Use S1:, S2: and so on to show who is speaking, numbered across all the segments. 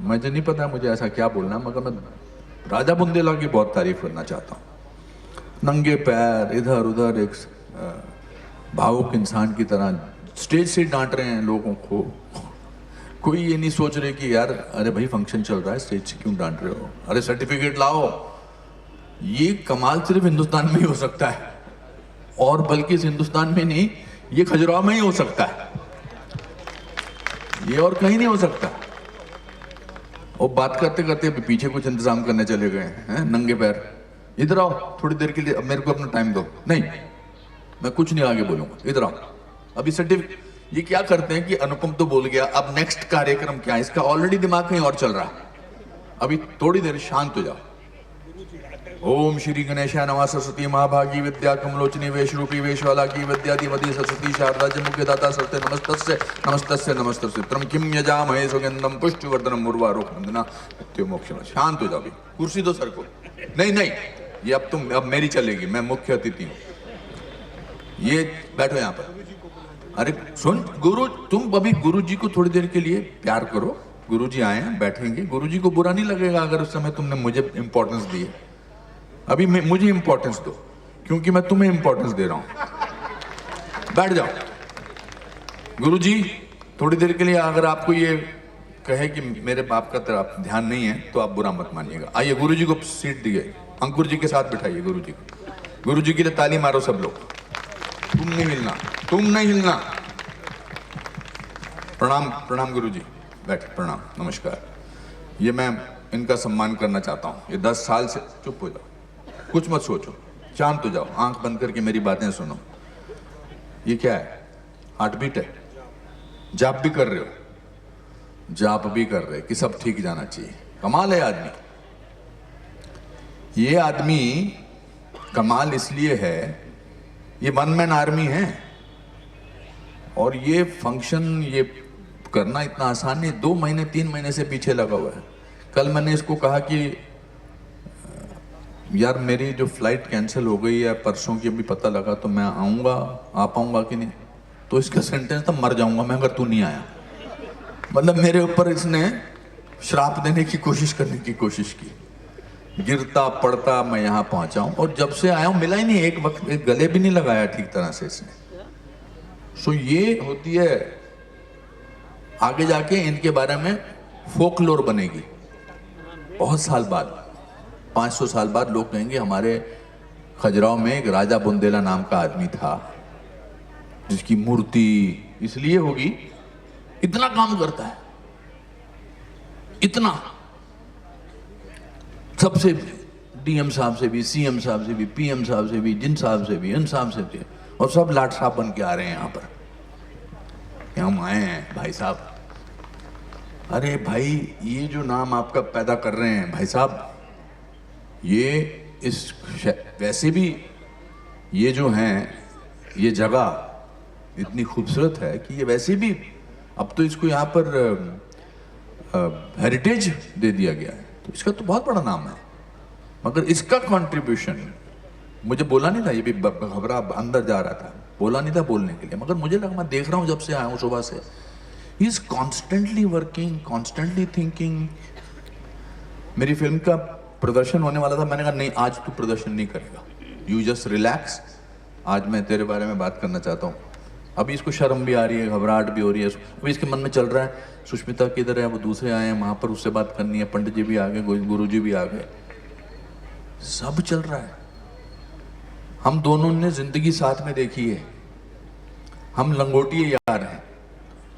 S1: मुझे नहीं पता मुझे ऐसा क्या बोलना, मगर मैं राजा बुंदेला की बहुत तारीफ करना चाहता हूँ। नंगे पैर इधर उधर एक भावुक इंसान की तरह स्टेज से डांट रहे हैं लोगों को। कोई ये नहीं सोच रहे कि यार अरे भाई फंक्शन चल रहा है, स्टेज से क्यों डांट रहे हो, अरे सर्टिफिकेट लाओ। ये कमाल सिर्फ हिंदुस्तान में ही हो सकता है, और बल्कि इस हिंदुस्तान में नहीं, ये खजुराहो में ही हो सकता है, ये और कहीं नहीं हो सकता। और बात करते करते अभी पीछे कुछ इंतजाम करने चले गए हैं नंगे पैर। इधर आओ थोड़ी देर के लिए, अब मेरे को अपना टाइम दो। नहीं, मैं कुछ नहीं आगे बोलूंगा, इधर आओ। अभी सर्टिफिकेट ये क्या करते हैं कि अनुपम तो बोल गया, अब नेक्स्ट कार्यक्रम क्या है, इसका ऑलरेडी दिमाग कहीं और चल रहा है। अभी थोड़ी देर शांत हो जाओ। ओम श्री गणेशाय नमः। सरस्वती महाभागी विद्या कमलोचनी वेश रूपी वेशवाला की विद्याधिपति सरस्वती शारदा च मुख्य दाता सरस्वती नमस्तस्य नमस्तस्य नमस्तस्य त्रम किम यजामहे सुगंधम पुष्टिवर्धनम उर्वारुक वंदना मृत्यु मोक्ष। शांत हो जाओ। भी कुर्सी दो सर को। नहीं नहीं, ये अब मेरी चलेगी, मैं मुख्य अतिथि हूं। ये बैठो यहाँ पर। अरे सुन गुरु, तुम अभी गुरु जी को थोड़ी देर के लिए प्यार करो। गुरु जी आए हैं, बैठेंगे। गुरु जी को बुरा नहीं लगेगा अगर उस समय तुमने मुझे इंपॉर्टेंस दी है। अभी मुझे इंपॉर्टेंस दो, क्योंकि मैं तुम्हें इंपॉर्टेंस दे रहा हूं। बैठ जाओ। गुरु जी थोड़ी देर के लिए अगर आपको ये कहे कि मेरे बाप का तरफ ध्यान नहीं है तो आप बुरा मत मानिएगा। आइए गुरु जी को सीट दिए, अंकुर जी के साथ बिठाइए गुरु जी को। गुरु जी के लिए ताली मारो सब लोग। तुम नहीं हिलना, तुम नहीं हिलना। प्रणाम प्रणाम गुरु जी, बैठ। प्रणाम नमस्कार। ये मैं इनका सम्मान करना चाहता हूँ। ये 10 साल से, चुप हो जाओ, कुछ मत सोचो, शांत हो जाओ, आंख बंद करके मेरी बातें सुनो। ये क्या है? हार्ट बीट है? जाप भी कर रहे हो? जाप भी कर रहे कि सब ठीक जाना चाहिए। कमाल है आदमी। ये आदमी कमाल इसलिए है, ये वन मैन आर्मी है, और ये फंक्शन ये करना इतना आसान नहीं। 2 महीने 3 महीने से पीछे लगा हुआ है। कल मैंने इसको कहा कि यार मेरी जो फ्लाइट कैंसिल हो गई है परसों की, अभी पता लगा, तो मैं आऊँगा, आ पाऊँगा कि नहीं। तो इसका सेंटेंस था मर जाऊँगा मैं अगर तू नहीं आया। मतलब मेरे ऊपर इसने श्राप देने की कोशिश करने की कोशिश की। गिरता पड़ता मैं यहाँ पहुँचा हूँ, और जब से आया हूँ मिला ही नहीं। एक वक्त एक गले भी नहीं लगाया ठीक तरह से इसने। सो ये होती है, आगे जाके इनके बारे में फोकलोर बनेगी। बहुत साल बाद, 500 साल बाद लोग कहेंगे हमारे खजुराहो में एक राजा बुंदेला नाम का आदमी था, जिसकी मूर्ति इसलिए होगी, इतना काम करता है, इतना। सबसे डीएम साहब से भी, सीएम साहब से भी, पीएम साहब से भी, जिन साहब से भी, इन साहब से भी, और सब लाट साहब बन के आ रहे हैं यहाँ पर। हम आए हैं भाई साहब। अरे भाई ये जो नाम आपका पैदा कर रहे हैं भाई साहब, ये इस वैसे भी ये जो हैं, ये जगह इतनी खूबसूरत है कि ये वैसे भी अब तो इसको यहाँ पर हेरिटेज दे दिया गया है। तो इसका तो बहुत बड़ा नाम है, मगर इसका कंट्रीब्यूशन मुझे बोला नहीं था। ये भी घबरा अंदर जा रहा था, बोला नहीं था बोलने के लिए, मगर मुझे लगा, मैं देख रहा हूँ जब से आया हूँ सुबह से, he is constantly working, constantly thinking. मेरी फिल्म का प्रदर्शन होने वाला था, मैंने कहा नहीं आज तू प्रदर्शन नहीं करेगा, यू जस्ट रिलैक्स, आज मैं तेरे बारे में बात करना चाहता हूँ। अभी इसको शर्म भी आ रही है, घबराहट भी हो रही है। अभी इसके मन में चल रहा है सुष्मिता किधर है, वो दूसरे आए हैं वहाँ पर, उससे बात करनी है। पंडित जी भी आ गए, गुरु जी भी आ गए, सब चल रहा है। हम दोनों ने जिंदगी साथ में देखी है, हम लंगोटिए यार हैं।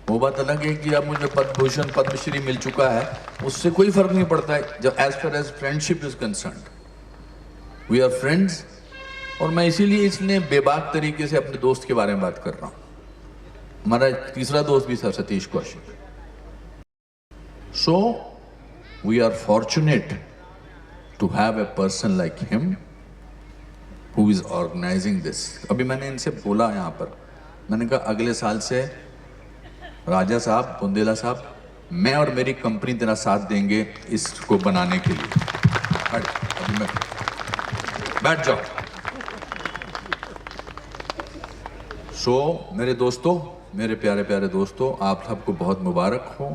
S1: वो बात अलग है कि अब मुझे पद्म भूषण पद्मश्री मिल चुका है, उससे कोई फर्क नहीं पड़ता है जब as far as friendship is concerned. We are friends. और मैं इसीलिए इसने बेबाक तरीके से अपने दोस्त के बारे में बात कर रहा हूँ। हमारा तीसरा दोस्त भी था Satish Kaushik. So we are fortunate to have a person like him who is organising this. अभी मैंने इनसे बोला यहाँ पर, मैंने कहा अगले साल से राजा साहब, बुंदेला साहब, मैं और मेरी कंपनी तेरा साथ देंगे इसको बनाने के लिए। अभी मैं बैठ जाओ। सो मेरे दोस्तों, मेरे प्यारे प्यारे दोस्तों, आप सबको बहुत मुबारक हो।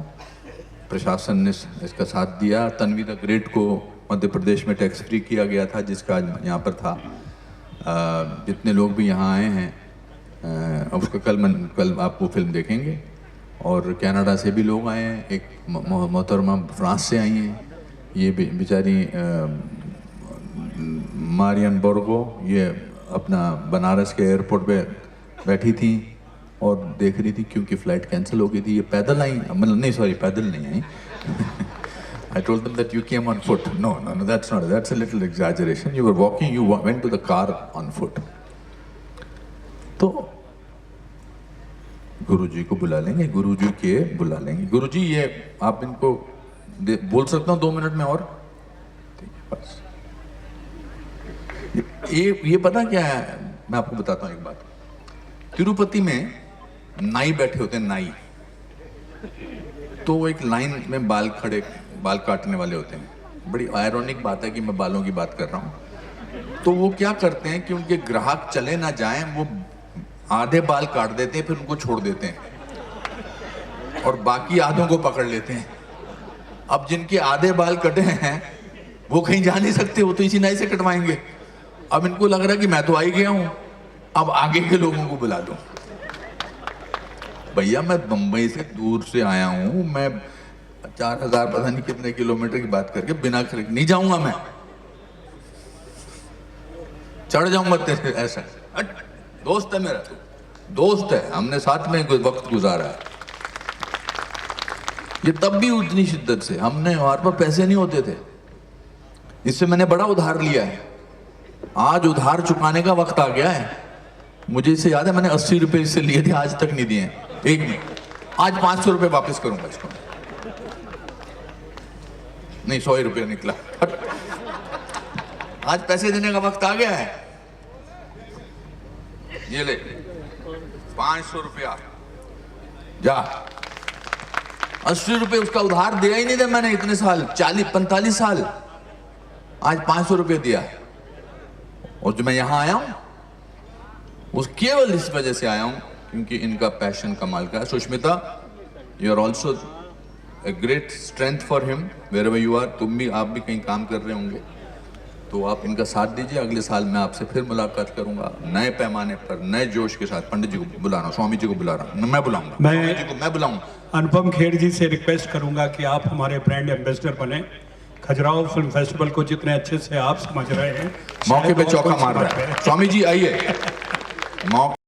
S1: प्रशासन ने इसका साथ दिया। तन्वी द ग्रेट को मध्य प्रदेश में टैक्स फ्री किया गया था, जिसका आज यहाँ पर था। जितने लोग भी यहाँ आए हैं, उसका कल आप वो फिल्म देखेंगे। और कनाडा से भी लोग आए हैं, एक मोहतरमा फ्रांस से आई हैं, ये बेचारी मारियन बोर्गो, ये अपना बनारस के एयरपोर्ट पे बैठी थी और देख रही थी क्योंकि फ़्लाइट कैंसिल हो गई थी। ये पैदल आई, मतलब नहीं सॉरी पैदल नहीं आई। I told them that you came on foot. No, that's not. That's a little exaggeration. You were walking. You went to the car on foot. तो गुरुजी को बुला लेंगे, गुरुजी के बुला लेंगे। गुरुजी ये आप इनको बोल सकता हूँ 2 मिनट में और? बस ये पता क्या है, मैं आपको बताता हूँ एक बात। तिरुपति में नाई बैठे होते हैं, नाई। तो वो एक लाइन में बाल काटने वाले होते हैं। बड़ी आयरॉनिक बात है कि मैं बालों की बात कर रहा हूँ। तो वो क्या करते हैं कि उनके ग्राहक चले ना जाएं, वो आधे बाल काट देते हैं, फिर उनको छोड़ देते हैं और बाकी आधों को पकड़ लेते हैं। अब जिनके आधे बाल कटे हैं वो कहीं जा नहीं सकते, वो तो इसी नाई से कटवाएंगे। अब इनको लग रहा है कि मैं तो आ ही गया हूं, अब आगे के लोगों को बुला दो। भैया मैं बंबई से दूर से आया हूं, मैं 4000 पता नहीं कितने किलोमीटर की बात करके बिना खरीद नहीं जाऊंगा, मैं चढ़ जाऊंगा तेरे। ऐसा दोस्त है मेरा, तू दोस्त है, हमने साथ में वक्त गुजारा है। ये तब भी उतनी शिद्दत से, हमने हमारे पास पैसे नहीं होते थे, इससे मैंने बड़ा उधार लिया है। आज उधार चुकाने का वक्त आ गया है। मुझे इससे याद है मैंने 80 रुपए इससे लिए थे, आज तक नहीं दिए एक भी। आज 500 रुपए वापस करूंगा इसको। नहीं 100 रुपया निकला। आज पैसे देने का वक्त आ गया है। ये ले 500 रुपया, जा। 80 रुपए उसका उधार दिया ही नहीं था मैंने इतने साल, 40-45 साल। आज 500 रुपये दिया। और जो मैं यहां आया हूं वो केवल इस वजह से आया हूं क्योंकि इनका पैशन कमाल का है। Sushmita, you are also a great strength for him wherever you are. आप भी कहीं काम कर रहे होंगे तो आप इनका साथ दीजिए। अगले साल मैं आपसे फिर मुलाकात करूंगा नए पैमाने पर, नए जोश के साथ। पंडित जी को बुला रहा हूँ, स्वामी जी को बुला रहा हूँ, मैं बुलाऊंगा, स्वामी जी को मैं बुलाऊंगा।
S2: अनुपम खेर जी से रिक्वेस्ट करूंगा कि आप हमारे ब्रांड एम्बेसडर बने। खजुराहो फिल्म फेस्टिवल को जितने अच्छे से आप समझ रहे हैं,
S1: मौके पे चौका मार रहा है। स्वामी जी आइए।